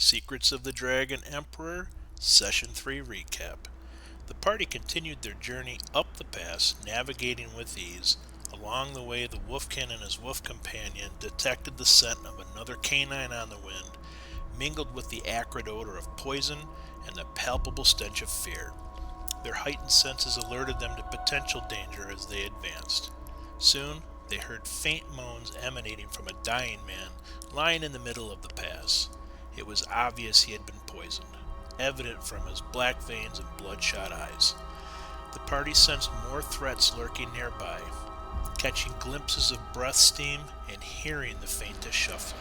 Secrets of the Dragon Emperor, Session 3 Recap. The party continued their journey up the pass, navigating with ease. Along the way, the wolfkin and his wolf companion detected the scent of another canine on the wind, mingled with the acrid odor of poison and the palpable stench of fear. Their heightened senses alerted them to potential danger as they advanced. Soon, they heard faint moans emanating from a dying man lying in the middle of the pass. It was obvious he had been poisoned, evident from his black veins and bloodshot eyes. The party sensed more threats lurking nearby, catching glimpses of breath steam and hearing the faintest shuffling.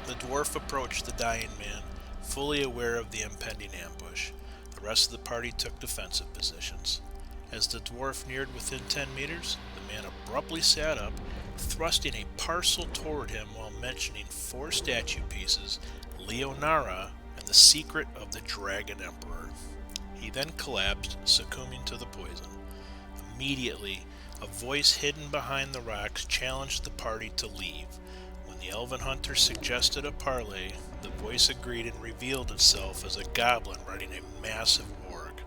The dwarf approached the dying man, fully aware of the impending ambush. The rest of the party took defensive positions. As the dwarf neared within 10 meters, the man abruptly sat up, thrusting a parcel toward him while mentioning 4 statue pieces, Leonara, and the secret of the Dragon Emperor. He then collapsed, succumbing to the poison. Immediately, a voice hidden behind the rocks challenged the party to leave. When the elven hunter suggested a parley, the voice agreed and revealed itself as a goblin riding a massive warg.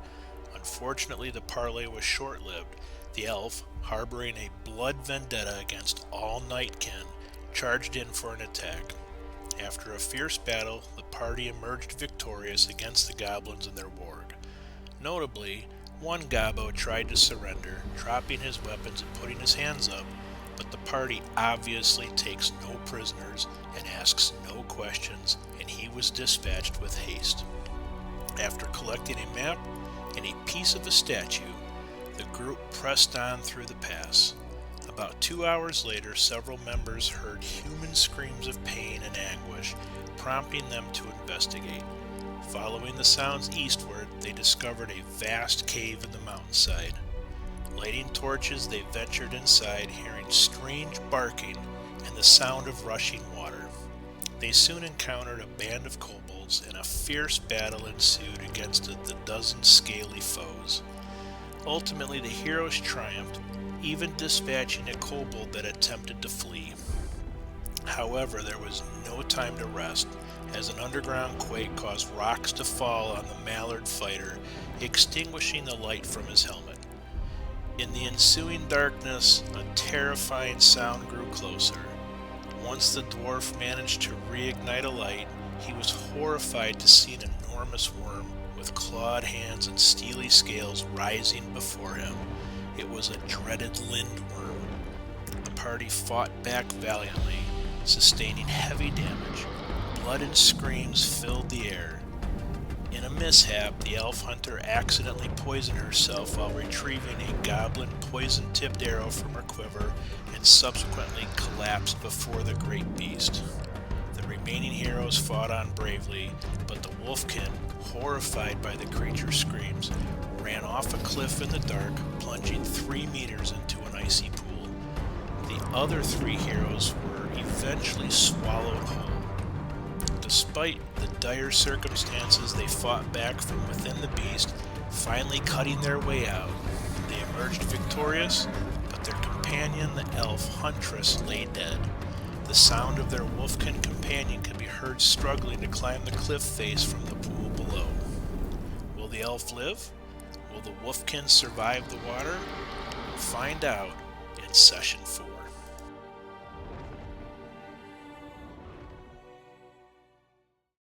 Unfortunately, the parley was short-lived. The elf, harboring a blood vendetta against all nightkin, charged in for an attack. After a fierce battle, the party emerged victorious against the goblins and their warg. Notably, one gobbo tried to surrender, dropping his weapons and putting his hands up, but the party obviously takes no prisoners and asks no questions, and he was dispatched with haste. After collecting a map and a piece of a statue, the group pressed on through the pass. About 2 hours later, several members heard human screams of pain and anguish, prompting them to investigate. Following the sounds eastward, they discovered a vast cave in the mountainside. Lighting torches, they ventured inside, hearing strange barking and the sound of rushing water. They soon encountered a band of kobolds, and a fierce battle ensued against the dozen scaly foes. Ultimately, the heroes triumphed, even dispatching a kobold that attempted to flee. However, there was no time to rest, as an underground quake caused rocks to fall on the mallard fighter, extinguishing the light from his helmet. In the ensuing darkness, a terrifying sound grew closer. Once the dwarf managed to reignite a light, he was horrified to see an enormous worm with clawed hands and steely scales rising before him. It was a dreaded lindworm. The party fought back valiantly, sustaining heavy damage. Blood and screams filled the air. In a mishap, the elf hunter accidentally poisoned herself while retrieving a goblin poison-tipped arrow from her quiver and subsequently collapsed before the great beast. The remaining heroes fought on bravely, but the wolfkin, horrified by the creature's screams, ran off a cliff in the dark, plunging 3 meters into an icy pool. The other 3 heroes were eventually swallowed whole. Despite the dire circumstances, they fought back from within the beast, finally cutting their way out. They emerged victorious, but their companion, the elf huntress, lay dead. The sound of their wolfkin companion could be heard struggling to climb the cliff face from the pool below. Will the elf live? Will the wolfkin survive the water? We'll find out in Session 4.